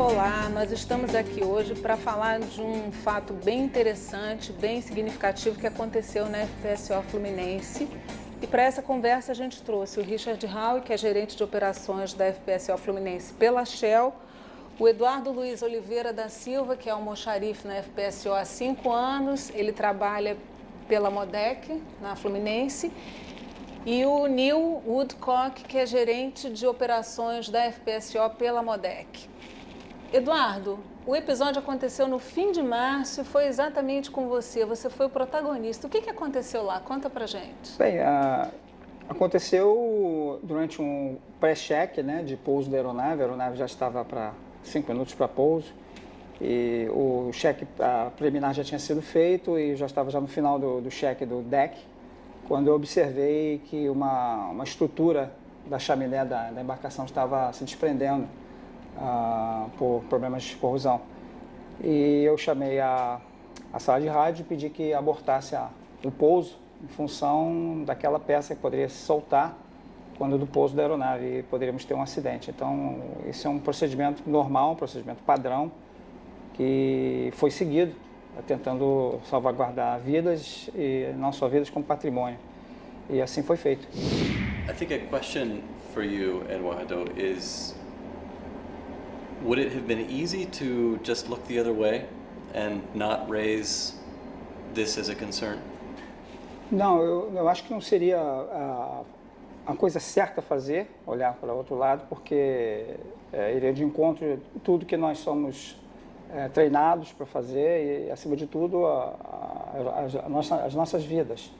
Olá, nós estamos aqui hoje para falar de um fato bem interessante, bem significativo que aconteceu na FPSO Fluminense. E para essa conversa a gente trouxe o Richard Howe, que é gerente de operações da FPSO Fluminense pela Shell, o Eduardo Luiz Oliveira da Silva, que é almoxarife na FPSO há 5 anos, ele trabalha pela MODEC, na Fluminense, e o Neil Woodcock, que é gerente de operações da FPSO pela MODEC. Eduardo, o episódio aconteceu no fim de março e foi exatamente com você. Você foi o protagonista. O que aconteceu lá? Conta pra gente. Bem, aconteceu durante um pré-check, né, de pouso da aeronave. A aeronave já estava para 5 minutos para pouso. E o cheque preliminar já tinha sido feito e já estava no final do cheque do deck, quando eu observei que uma estrutura da chaminé da embarcação estava se desprendendo por problemas de corrosão. E eu chamei a sala de rádio e pedi que abortasse o pouso em função daquela peça que poderia se soltar quando do pouso da aeronave e poderíamos ter um acidente. Então, esse é um procedimento normal, um procedimento padrão que foi seguido, tentando salvaguardar vidas e não só vidas como patrimônio. E assim foi feito. I think a question for you, Eduardo, is would it have been easy to just look the other way and not raise this as a concern? Não, eu acho que não seria a coisa certa a fazer, olhar para o outro lado, porque iria de encontro a tudo que nós somos treinados para fazer e, acima de tudo, as nossas vidas,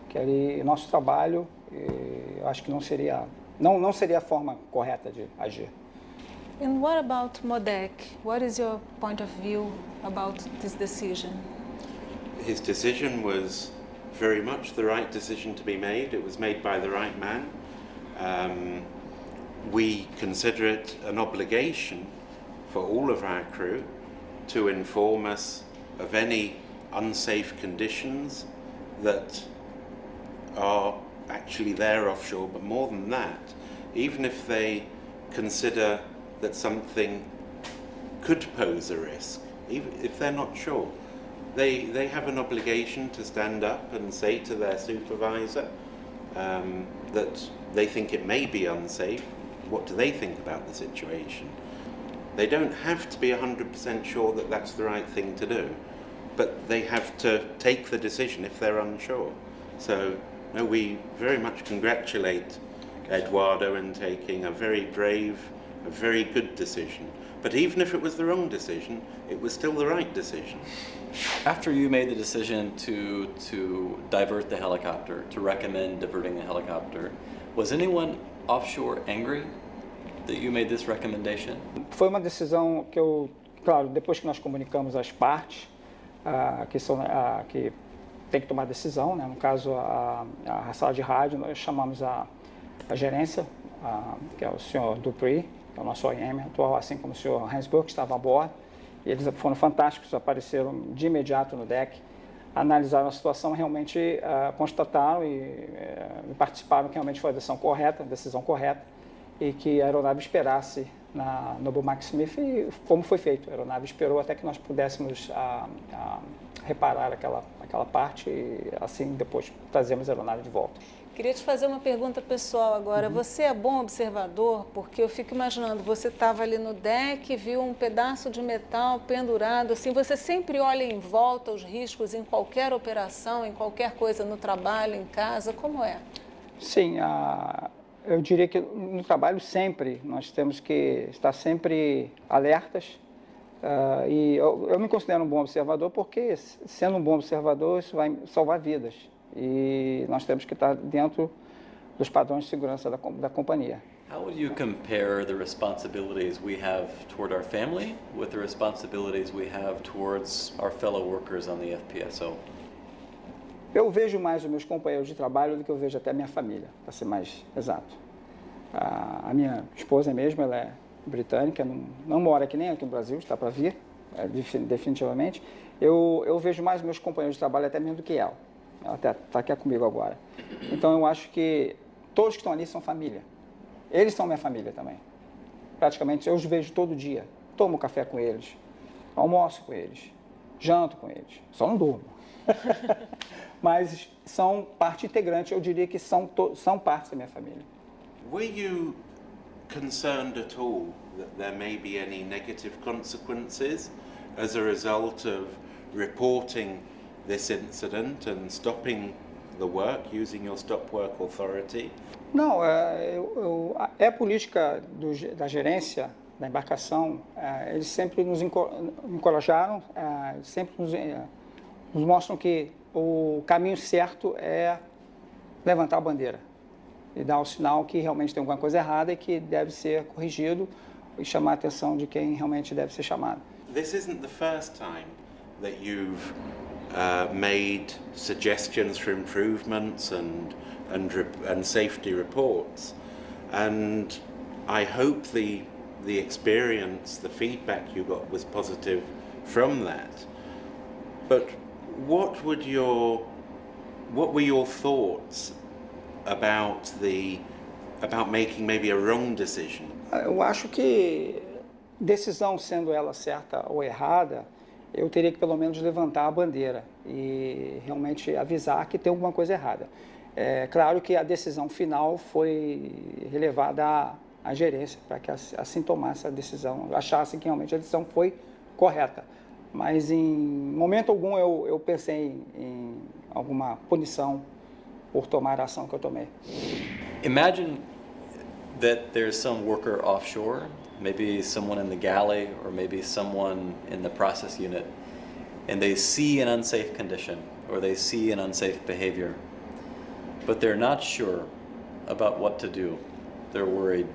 que é nosso trabalho. E eu acho que não seria a forma correta de agir. And what about MODEC? What is your point of view about this decision? His decision was very much the right decision to be made. It was made by the right man. We consider it an obligation for all of our crew to inform us of any unsafe conditions that are actually there offshore, but more than that, even if they consider that something could pose a risk, even if they're not sure, they have an obligation to stand up and say to their supervisor that they think it may be unsafe. What do they think about the situation? They don't have to be 100% sure that that's the right thing to do, but they have to take the decision if they're unsure. So no, we very much congratulate Eduardo in taking a very brave, a very good decision. But even if it was the wrong decision, it was still the right decision. After you made the decision to divert the helicopter, to recommend diverting the helicopter, was anyone offshore angry that you made this recommendation? Foi uma decisão que claro, depois que nós comunicamos as partes, que tem que tomar decisão, né? No caso, a sala de rádio, nós chamamos a gerência, que é o senhor Dupree, que é o nosso OEM atual, assim como o senhor Hansburg, que estava a bordo. E eles foram fantásticos, apareceram de imediato no deck, analisaram a situação, realmente constataram e participaram que realmente foi a decisão correta, e que a aeronave esperasse na Noble Max Smith, e como foi feito. A aeronave esperou até que nós pudéssemos reparar aquela parte e assim depois trazemos a aeronave de volta. Queria te fazer uma pergunta pessoal agora. Você é bom observador? Porque eu fico imaginando, você estava ali no deck, viu um pedaço de metal pendurado, assim, você sempre olha em volta os riscos em qualquer operação, em qualquer coisa no trabalho, em casa, como é? Sim, eu diria que no trabalho sempre, nós temos que estar sempre alertas. E eu me considero um bom observador porque, sendo um bom observador, isso vai salvar vidas. E nós temos que estar dentro dos padrões de segurança da companhia. How would you compare the responsibilities we have toward our family with the responsibilities we have towards our fellow workers on the FPSO? Eu vejo mais os meus companheiros de trabalho do que eu vejo até a minha família, para ser mais exato. A minha esposa mesmo, ela é britânica, não mora aqui nem aqui no Brasil, está para vir, definitivamente. Eu vejo mais os meus companheiros de trabalho até mesmo do que ela. Ela está aqui comigo agora. Então eu acho que todos que estão ali são família. Eles são minha família também. Praticamente eu os vejo todo dia. tomo café com eles, almoço com eles, janto com eles, só não durmo. Mas são parte integrante, eu diria que são parte da minha família. Were you concerned at all that there may be any negative consequences as a result of reporting this incident and stopping the work, using your stop work authority? Não, é a política da gerência da embarcação, eles sempre nos encorajaram, sempre nos mostram que o caminho certo é levantar a bandeira e dar o sinal que realmente tem alguma coisa errada e que deve ser corrigido e chamar a atenção de quem realmente deve ser chamado. This isn't the first time that you've made suggestions for improvements and safety reports, and I hope the experience, the feedback you got was positive from that. But what were your thoughts about making maybe a wrong decision? Eu acho que decisão sendo ela certa ou errada, eu teria que pelo menos levantar a bandeira e realmente avisar que tem alguma coisa errada. É claro que a decisão final foi relevada à gerência para que assim tomasse a decisão, achasse que realmente a decisão foi correta. Mas em momento algum eu pensei em alguma punição por tomar a ação que eu tomei. Imagine that there's some worker offshore, maybe someone in the galley or maybe someone in the process unit, and they see an unsafe condition or they see an unsafe behavior, but they're not sure about what to do. They're worried,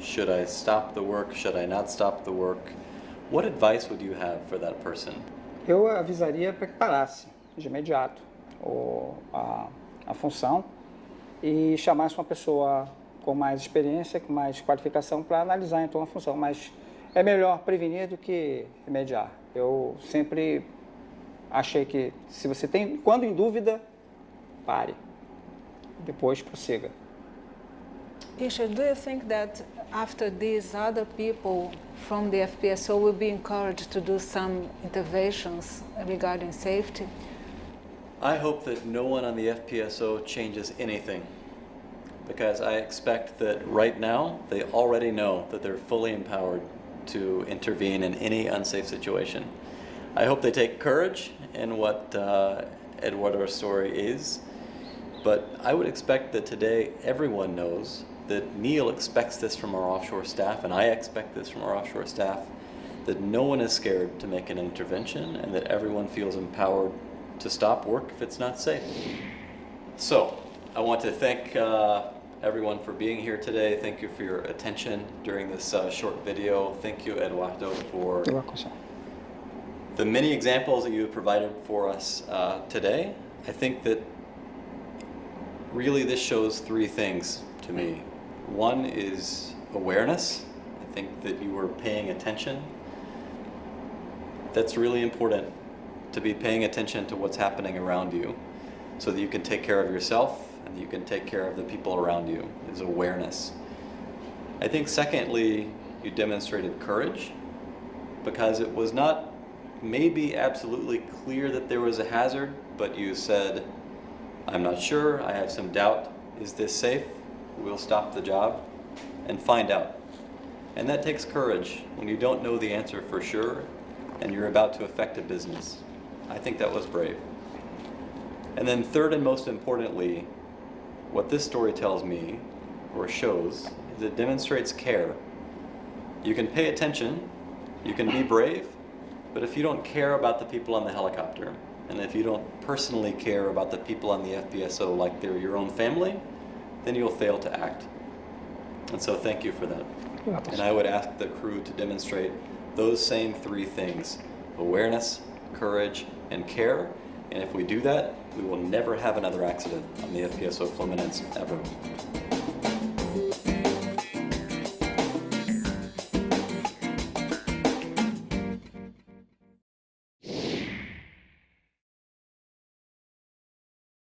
should I stop the work, should I not stop the work? What advice would you have for that person? Eu avisaria para que parasse de imediato a função e chamasse uma pessoa com mais experiência, com mais qualificação para analisar então a função, mas é melhor prevenir do que remediar. Eu sempre achei que se você tem, quando em dúvida, pare, depois prossiga. Richard, do you think that after these other people from the FPSO will be encouraged to do some interventions regarding safety? I hope that no one on the FPSO changes anything, because I expect that right now they already know that they're fully empowered to intervene in any unsafe situation. I hope they take courage in what Eduardo's story is, but I would expect that today everyone knows that Neil expects this from our offshore staff, and I expect this from our offshore staff, that no one is scared to make an intervention and that everyone feels empowered to stop work if it's not safe. So, I want to thank everyone for being here today. Thank you for your attention during this short video. Thank you, Eduardo, for the many examples that you have provided for us today. I think that really this shows three things to me. One is awareness. I think that you were paying attention. That's really important, to be paying attention to what's happening around you so that you can take care of yourself and you can take care of the people around you, is awareness. I think secondly, you demonstrated courage, because it was not maybe absolutely clear that there was a hazard, but you said, I'm not sure, I have some doubt, is this safe? We'll stop the job and find out. And that takes courage when you don't know the answer for sure and you're about to affect a business. I think that was brave. And then third and most importantly, what this story tells me, or shows, is it demonstrates care. You can pay attention, you can be brave, but if you don't care about the people on the helicopter, and if you don't personally care about the people on the FPSO like they're your own family, then you'll fail to act. And so thank you for that. And I would ask the crew to demonstrate those same three things: awareness, courage, and care. And if we do that, we will never have another accident on the FPSO Fluminense, ever.